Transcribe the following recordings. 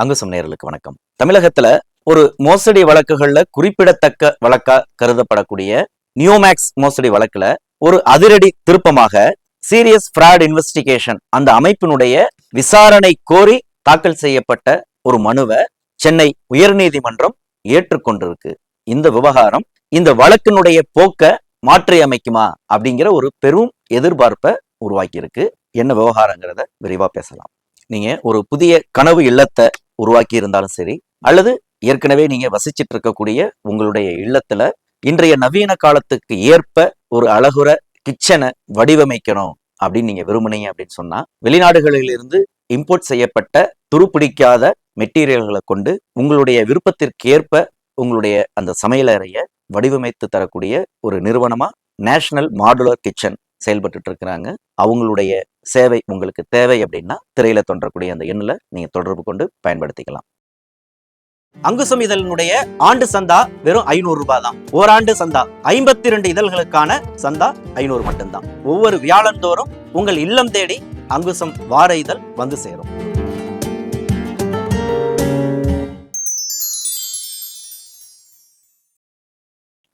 அங்குசம் நேயர்களுக்கு வணக்கம். தமிழகத்துல ஒரு மோசடி வழக்குகள்ல குறிப்பிடத்தக்க வழக்கா கருதப்படக்கூடிய நியோமேக்ஸ் மோசடி வழக்குல ஒரு அதிரடி திருப்பமாக சீரியஸ் ஃப்ராட் இன்வெஸ்டிகேஷன் அந்த அமைப்பினுடைய விசாரணை கோரி தாக்கல் செய்யப்பட்ட ஒரு மனுவை சென்னை உயர்நீதிமன்றம் ஏற்றுக்கொண்டிருக்கு. இந்த விவகாரம் இந்த வழக்கினுடைய போக்க மாற்றி அமைக்குமா அப்படிங்கிற ஒரு பெரும் எதிர்பார்ப்பை உருவாக்கி இருக்கு. என்ன விவகாரங்கிறத விரிவா பேசலாம். நீங்க ஒரு புதிய கனவு இல்லத்தை உருவாக்கி இருந்தாலும் சரி, அல்லது ஏற்கனவே நீங்க வசிச்சிட்டு இருக்கக்கூடிய உங்களுடைய இல்லத்துல இன்றைய நவீன காலத்துக்கு ஏற்ப ஒரு அழகுற கிச்சனை வடிவமைக்கணும் அப்படின்னு நீங்க விரும்புனீங்க அப்படின்னு சொன்னா, வெளிநாடுகளில் இருந்து இம்போர்ட் செய்யப்பட்ட துருப்பிடிக்காத மெட்டீரியல்களை கொண்டு உங்களுடைய விருப்பத்திற்கு ஏற்ப உங்களுடைய அந்த சமையலறையை வடிவமைத்து தரக்கூடிய ஒரு நிறுவனமா நேஷனல் மாடுலர் கிச்சன் செயல்பட்டு இருக்கிறாங்க. அவங்களுடைய சேவை உங்களுக்கு தேவை அப்படின்னா திரையில தோன்றக்கூடிய அந்த எண்ணில் நீங்க தொடர்பு கொண்டு பயன்படுத்திக்கலாம். அங்குசம் இதழினுடைய ஆண்டு சந்தா வெறும் 500 ரூபாய் தான். ஓராண்டு சந்தா 52 இதழ்களுக்கான சந்தா 500 மட்டும்தான். ஒவ்வொரு வியாழந்தோறும் உங்கள் இல்லம் தேடி அங்குசம் வார இதழ் வந்து சேரும்.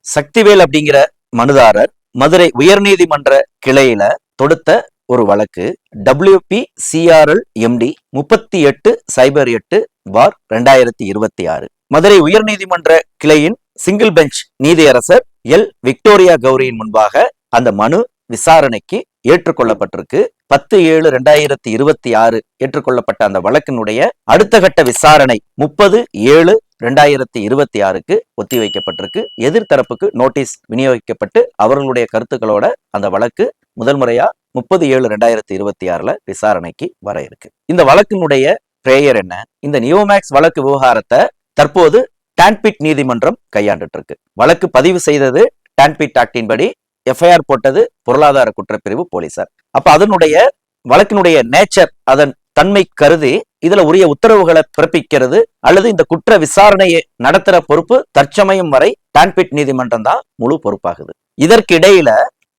சக்திவேல் அப்படிங்கிற மனுதாரர் மதுரை உயர்நீதிமன்ற கிளையில தொடுத்த ஒரு வழக்கு WPCRL MD 38/8/2026. மதுரை உயர்நீதிமன்ற கிளையின் சிங்கிள் பெஞ்ச் நீதியரசர் எல் விக்டோரியா கௌரியின் முன்பாக அந்த மனு விசாரணைக்கு ஏற்றுக்கொள்ளப்பட்டிருக்கு. 10/7/2026 ஏற்றுக்கொள்ளப்பட்ட அந்த வழக்கினுடைய அடுத்த கட்ட விசாரணை 30/7/2026க்கு ஒத்திவைக்கப்பட்டிருக்கு. எதிர்த்தரப்புக்கு நோட்டீஸ் விநியோகிக்கப்பட்டு அவர்களுடைய கருத்துக்களோட அந்த வழக்கு முதல் முறையா 30/7/2026 விசாரணைக்கு வர இருக்கு. இந்த வழக்கினுடைய பெயர் என்ன? இந்த நியோமேக்ஸ் வழக்கு விவகாரத்தை தற்போது டான்பிட் நீதிமன்றம் கையாண்டுட்டு இருக்கு. வழக்கு பதிவு செய்தது டான்பிட் ஆக்டின் படி, எஃப்ஐஆர் போட்டது பொருளாதார குற்றப்பிரிவு போலீசார். அப்ப அதனுடைய வழக்கினுடைய நேச்சர், அதன் தன்மை கருதி இதுல உரிய உத்தரவுகளை பிறப்பிக்கிறது அல்லது இந்த குற்ற விசாரணையை நடத்துற பொறுப்பு தற்சமயம் வரை டான்பிட் நீதிமன்றம் தான் முழு பொறுப்பாகுது. இதற்கிடையில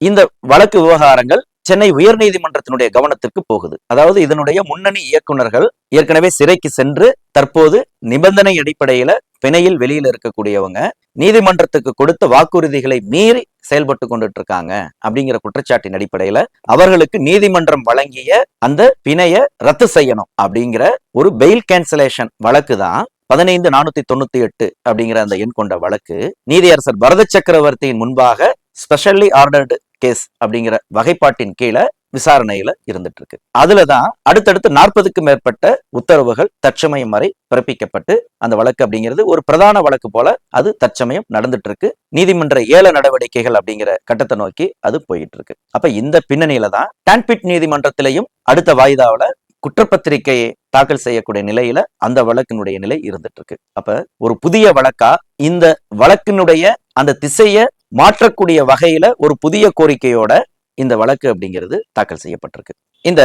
இந்த வழக்கு விவகாரங்கள் சென்னை உயர்நீதிமன்றத்தினுடைய கவனத்திற்கு போகுது. அதாவது இதனுடைய முன்னணி இயக்குநர்கள் ஏற்கனவே சிறைக்கு சென்று தற்போது நிபந்தனை அடிப்படையில பிணையில் வெளியில இருக்கக்கூடியவங்க நீதிமன்றத்துக்கு கொடுத்த வாக்குறுதிகளை மீறி செயல்பட்டு கொண்டுட்டு இருக்காங்க அப்படிங்கிற குற்றச்சாட்டின் அடிப்படையில அவர்களுக்கு நீதிமன்றம் வழங்கிய அந்த பிணையை ரத்து செய்யணும் அப்படிங்கிற ஒரு பெயில் கேன்சலேஷன் வழக்கு தான் 15/498 அப்படிங்கிற அந்த எண் கொண்ட வழக்கு நீதியரசர் பரத சக்கரவர்த்தியின் முன்பாக ஸ்பெஷல்லி ஆர்டர்டு கேஸ் அப்படிங்கிற வகைப்பாட்டின் கீழே விசாரணையில இருந்துட்டு இருக்கு. அதுலதான் அடுத்தடுத்து 40க்கும் மேற்பட்ட உத்தரவுகள் தற்சமயம் வரை பிறப்பிக்கப்பட்டு அந்த வழக்கு அப்படிங்கிறது ஒரு பிரதான வழக்கு போல அது தற்சமயம் நடந்துட்டு இருக்கு. நீதிமன்ற ஏல நடவடிக்கைகள் அப்படிங்கிற கட்டத்தை நோக்கி அது போயிட்டு இருக்கு. அப்ப இந்த பின்னணியில தான் டான்பிட் நீதிமன்றத்திலையும் அடுத்த வாய்தாவில குற்றப்பத்திரிகையை தாக்கல் செய்யக்கூடிய நிலையில அந்த வழக்கினுடைய நிலை இருந்துட்டு இருக்கு. அப்ப ஒரு புதிய வழக்கா இந்த வழக்கினுடைய அந்த திசையை மாற்றக்கூடிய வகையில ஒரு புதிய கோரிக்கையோட இந்த வழக்கு அப்படிங்கிறது தாக்கல் செய்யப்பட்டிருக்கு. இந்த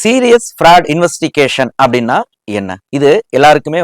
சீரியஸ் ஃப்ராட் இன்வெஸ்டிகேஷன் அப்படின்னா என்ன? இது எல்லாருக்குமே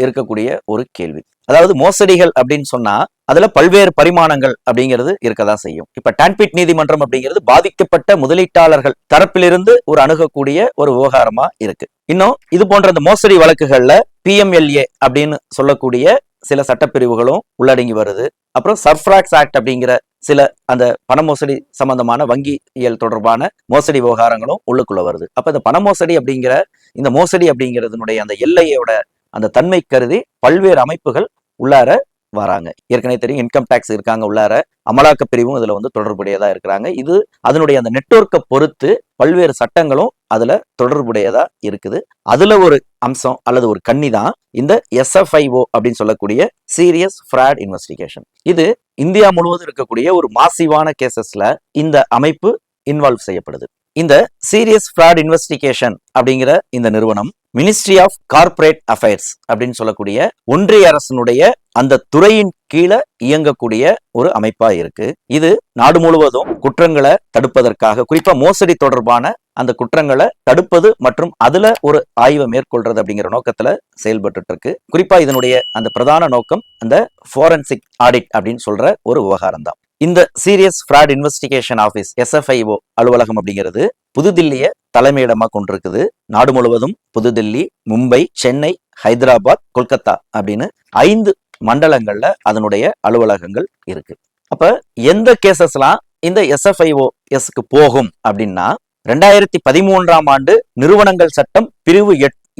இருக்கக்கூடிய ஒரு கேள்வி. அதாவது மோசடிகள் அப்படின்னு சொன்னா அதுல பல்வேறு பரிமாணங்கள் அப்படிங்கிறது இருக்கதான் செய்யும். இப்ப டான்பிட் நீதிமன்றம் அப்படிங்கிறது பாதிக்கப்பட்ட முதலீட்டாளர்கள் தரப்பிலிருந்து ஒரு அணுகக்கூடிய ஒரு விவகாரமா இருக்கு. இன்னும் இது போன்ற அந்த மோசடி வழக்குகள்ல PMLA அப்படின்னு சொல்லக்கூடிய சில சட்டப்பிரிவுகளும் உள்ளடங்கி வருது. அப்புறம் சர்ஃப்ராக்ஸ் ஆக்ட் அப்படிங்கிற சில அந்த பண மோசடி சம்பந்தமான வங்கியியல் தொடர்பான மோசடி விவகாரங்களும் உள்ளுக்குள்ள வருது. அப்ப இந்த பண மோசடி அப்படிங்கிற இந்த மோசடி அப்படிங்கிறதுனுடைய அந்த எல்லையோட அந்த தன்மை கருதி பல்வேறு அமைப்புகள் உள்ளார வராங்க. ஏற்கனவே தெரியும், இன்கம் டாக்ஸ் இருக்காங்க உள்ளார, அமலாக்க பிரிவும் இதுல தொடர்புடையதா இருக்கிறாங்க. இது அதனுடைய அந்த நெட்வொர்க்கை பொறுத்து பல்வேறு சட்டங்களும் அதுல தொடர்புடையதா இருக்குது. அதுல ஒரு அம்சம் அல்லது ஒரு கண்ணி தான் இந்த SFIO அப்படின்னு சொல்லக்கூடிய சீரியஸ் ஃப்ராட் இன்வெஸ்டிகேஷன். இது இந்தியா முழுவதும் இருக்கக்கூடிய ஒரு மாசிவான கேசஸ்ல இந்த அமைப்பு இன்வால்வ் செய்யப்படுது. இந்த சீரியஸ் ஃப்ராட் இன்வெஸ்டிகேஷன் அப்படிங்கிற இந்த நிறுவனம் மினிஸ்ட்ரி ஆஃப் கார்ப்பரேட் அஃபேர்ஸ் அப்படின்னு சொல்லக்கூடிய ஒன்றிய அரசினுடைய அந்த துறையின் கீழே இயங்கக்கூடிய ஒரு அமைப்பா இருக்கு. இது நாடு முழுவதும் குற்றங்களை தடுப்பதற்காக, குறிப்பா மோசடி தொடர்பான அந்த குற்றங்களை தடுப்பது மற்றும் அதுல ஒரு ஆய்வை மேற்கொள்றது அப்படிங்கிற நோக்கத்துல செயல்பட்டு இருக்கு. குறிப்பா இதனுடைய அந்த பிரதான நோக்கம் அந்த ஃபோரன்சிக் ஆடிட் அப்படின்னு சொல்ற ஒரு விவகாரம் தான். இந்த serious fraud investigation office SFIO அலுவலகம் அப்படிங்கிறது புதுதில்லியை தலைமையிடமா கொண்டிருக்குது. நாடு முழுவதும் புதுதில்லி, மும்பை, சென்னை, ஹைதராபாத், கொல்கத்தா அப்படின்னு 5 மண்டலங்கள்ல அதனுடைய அலுவலகங்கள் இருக்கு. அப்ப எந்த கேசஸ்லாம் இந்த SFIOSக்கு போகும் அப்படின்னா 2013ஆம் ஆண்டு நிறுவனங்கள் சட்டம் பிரிவு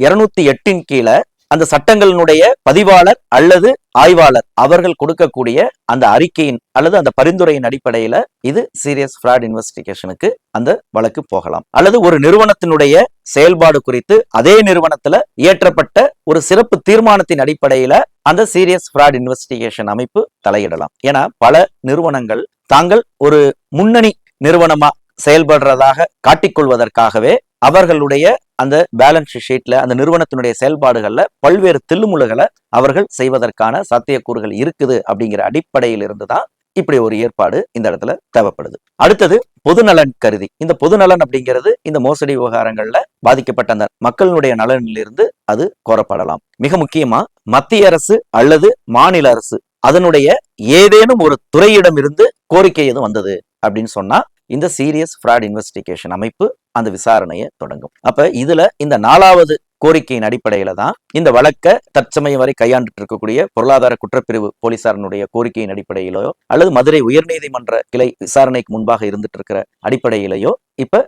208 கீழே அந்த சட்டங்களினுடைய பதிவாளர் அல்லது ஆய்வாளர் அவர்கள் கொடுக்கக்கூடிய அந்த அறிக்கையின் அல்லது அந்த பரிந்துரையின் அடிப்படையில இது சீரியஸ் ஃப்ராட் இன்வெஸ்டிகேஷனுக்கு அந்த வழக்கு போகலாம். அல்லது ஒரு நிறுவனத்தினுடைய செயல்பாடு குறித்து அதே நிறுவனத்துல இயற்றப்பட்ட ஒரு சிறப்பு தீர்மானத்தின் அடிப்படையில அந்த சீரியஸ் ஃப்ராட் இன்வெஸ்டிகேஷன் அமைப்பு தலையிடலாம். ஏன்னா பல நிறுவனங்கள் தாங்கள் ஒரு முன்னணி நிறுவனமா செயல்படுறதாக காட்டிக்கொள்வதற்காகவே அவர்களுடைய அந்த பேலன்ஸ் ஷீட்ல அந்த நிறுவனத்தினுடைய செயல்பாடுகள்ல பல்வேறு தில்லுமுழுகளை அவர்கள் செய்வதற்கான சாத்தியக்கூறுகள் இருக்குது அப்படிங்கிற அடிப்படையில் இருந்துதான் இப்படி ஒரு ஏற்பாடு இந்த இடத்துல தேவைப்படுது. அடுத்தது பொதுநலன் கருதி. இந்த பொதுநலன் அப்படிங்கிறது இந்த மோசடி விவகாரங்கள்ல பாதிக்கப்பட்ட அந்த மக்களுடைய நலனிலிருந்து அது கோரப்படலாம். மிக முக்கியமா மத்திய அரசு அல்லது மாநில அரசு அதனுடைய ஏதேனும் ஒரு துறையிடம் இருந்து கோரிக்கை எதுவும் வந்தது அப்படின்னு சொன்னா இந்த சீரியஸ் ஃப்ராட் இன்வெஸ்டிகேஷன் அமைப்பு அந்த விசாரணையை தொடங்கும். அப்ப இதுல இந்த 4வது கோரிக்கையின் அடிப்படையில தான் இந்த வழக்கை தற்சமயம் வரை கையாண்டுட்டு இருக்கக்கூடிய பொருளாதார குற்றப்பிரிவு போலீசாரனுடைய கோரிக்கையின் அடிப்படையிலோ அல்லது மதுரை உயர்நீதிமன்ற கிளை விசாரணைக்கு முன்பாக இருந்துட்டு இருக்கிற அடிப்படையிலேயோ இப்ப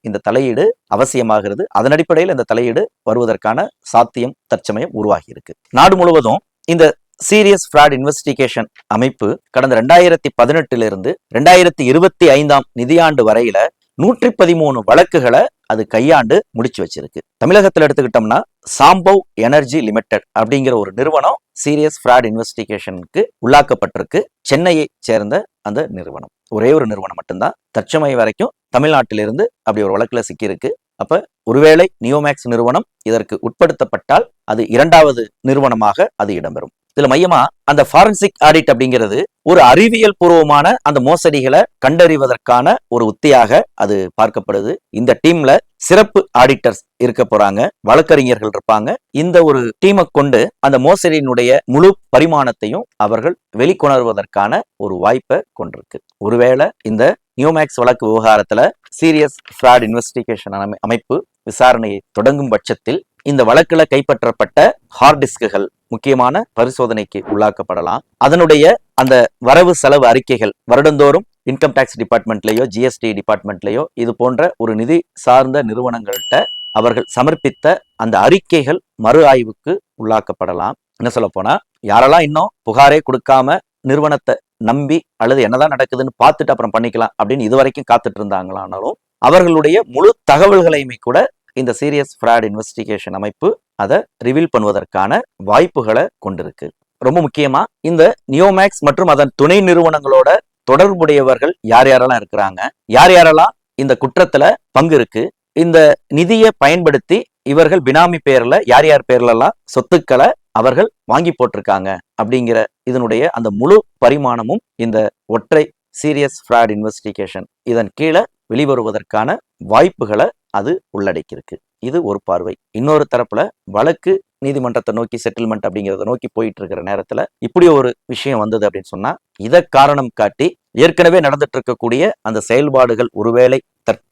இந்த தலையீடு அவசியமாகிறது. அதன் அடிப்படையில் இந்த தலையீடு வருவதற்கான சாத்தியம் தற்சமயம் உருவாகி இருக்கு. நாடு முழுவதும் இந்த சீரியஸ் ஃப்ராட் இன்வெஸ்டிகேஷன் அமைப்பு கடந்த 2018 இருந்து 2025 நிதியாண்டு வரையில 113 வழக்குகளை அது கையாண்டு முடிச்சு வச்சிருக்கு. தமிழகத்தில் எடுத்துக்கிட்டோம்னா சாம்பவ் எனர்ஜி லிமிடெட் அப்படிங்கிற ஒரு நிறுவனம் சீரியஸ் ஃப்ராட் இன்வெஸ்டிகேஷனுக்கு உள்ளாக்கப்பட்டிருக்கு. சென்னையை சேர்ந்த அந்த நிறுவனம், ஒரே ஒரு நிறுவனம் மட்டும்தான் தற்சமயம் வரைக்கும் தமிழ்நாட்டிலிருந்து அப்படி ஒரு வழக்குல சிக்கியிருக்கு. அப்ப ஒருவேளை நியோமேக்ஸ் நிறுவனம் இதற்கு உட்படுத்தப்பட்டால் அது 2வது நிறுவனமாக அது இடம்பெறும். இதுல மையமா அந்த ஃபாரன்சிக் ஆடிட் அப்படிங்கிறது ஒரு அறிவியல் பூர்வமான அந்த மோசடிகளை கண்டறிவதற்கான ஒரு உத்தியாக அது பார்க்கப்படுது. இந்த டீம்ல சிறப்பு ஆடிட்டர்ஸ் இருக்க போறாங்க, வழக்கறிஞர்கள் இருப்பாங்க. இந்த ஒரு டீமை கொண்டு அந்த மோசடியினுடைய முழு பரிமாணத்தையும் அவர்கள் வெளிக்கொணர்வதற்கான ஒரு வாய்ப்பை கொண்டிருக்கு. ஒருவேளை இந்த நியோமேக்ஸ் வழக்கு விவகாரத்துல சீரியஸ் ஃப்ராட் இன்வெஸ்டிகேஷன் அமைப்பு விசாரணையை தொடங்கும் பட்சத்தில் இந்த வழக்குல கைப்பற்றப்பட்ட ஹார்ட் டிஸ்குகள் முக்கியமான பரிசோதனைக்கு உள்ளாக்கப்படலாம். அதனுடைய அந்த வரவு செலவு அறிக்கைகள் வருடந்தோறும் இன்கம் டாக்ஸ் டிபார்ட்மெண்ட்லயோ GST டிபார்ட்மெண்ட்லயோ இது போன்ற ஒரு நிதி சார்ந்த நிறுவனங்கள்கிட்ட அவர்கள் சமர்ப்பித்த அந்த அறிக்கைகள் மறு ஆய்வுக்கு உள்ளாக்கப்படலாம். என்ன சொல்ல போனா யாரெல்லாம் இன்னும் புகாரே கொடுக்காம நிறுவனத்தை நம்பி அல்லது என்னதான் நடக்குதுன்னு பார்த்துட்டு அப்புறம் பண்ணிக்கலாம் அப்படின்னு இதுவரைக்கும் காத்துட்டு இருந்தாங்களானாலும் அவர்களுடைய முழு தகவல்களையுமே கூட இந்த சீரியஸ் ஃப்ராட் இன்வெஸ்டிகேஷன் அமைப்பு அதை ரிவீல் பண்ணுவதற்கான வாய்ப்புகளை கொண்டிருக்கு. ரொம்ப முக்கியமா இந்த நியோமேக்ஸ் மற்றும் அதன் துணை நிறுவனங்களோட தொடர்புடையவர்கள் யார் யாரெல்லாம் இருக்கிறாங்க, யார் யாரெல்லாம் இந்த குற்றத்துல பங்கு இருக்கு, இந்த நிதியை பயன்படுத்தி இவர்கள் பினாமி பேர்ல யார் யார் பேர்ல எல்லாம் சொத்துக்களை அவர்கள் வாங்கி போட்டிருக்காங்க அப்படிங்கிற இதனுடைய அந்த முழு பரிமாணமும் இந்த ஒற்றை சீரியஸ் ஃப்ராட் இன்வெஸ்டிகேஷன் இதன் கீழே வெளிவருவதற்கான வாய்ப்புகளை அது உள்ளடக்கியிருக்கு. இது ஒரு பார்வை. இன்னொரு தரப்புல வழக்கு நீதிமன்றத்தை நோக்கி செட்டில்மெண்ட் அப்படிங்கிறத நோக்கி போயிட்டு இருக்கிற நேரத்துல இப்படி ஒரு விஷயம் வந்தது அப்படின்னு சொன்னா இதை காரணம் காட்டி ஏற்கனவே நடந்துட்டு இருக்கக்கூடிய அந்த செயல்பாடுகள் ஒருவேளை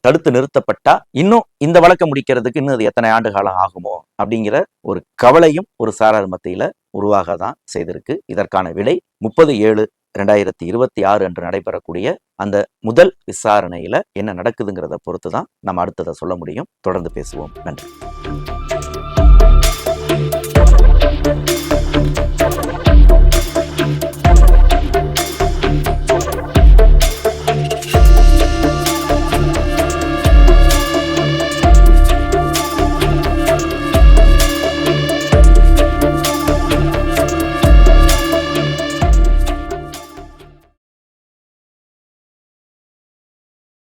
தடுத்து நிறுத்தப்பட்டா இன்னும் இந்த வழக்கை முடிக்கிறதுக்கு இன்னும் அது எத்தனை ஆண்டு காலம் ஆகுமோ அப்படிங்கிற ஒரு கவலையும் ஒரு சாரார் மத்தியில உருவாக தான் செய்திருக்கு. இதற்கான விடை 30/7/2026 அன்று நடைபெறக்கூடிய அந்த முதல் விசாரணையில என்ன நடக்குதுங்கிறத பொறுத்து தான் நம்ம அடுத்ததை சொல்ல முடியும். தொடர்ந்து பேசுவோம். நன்றி.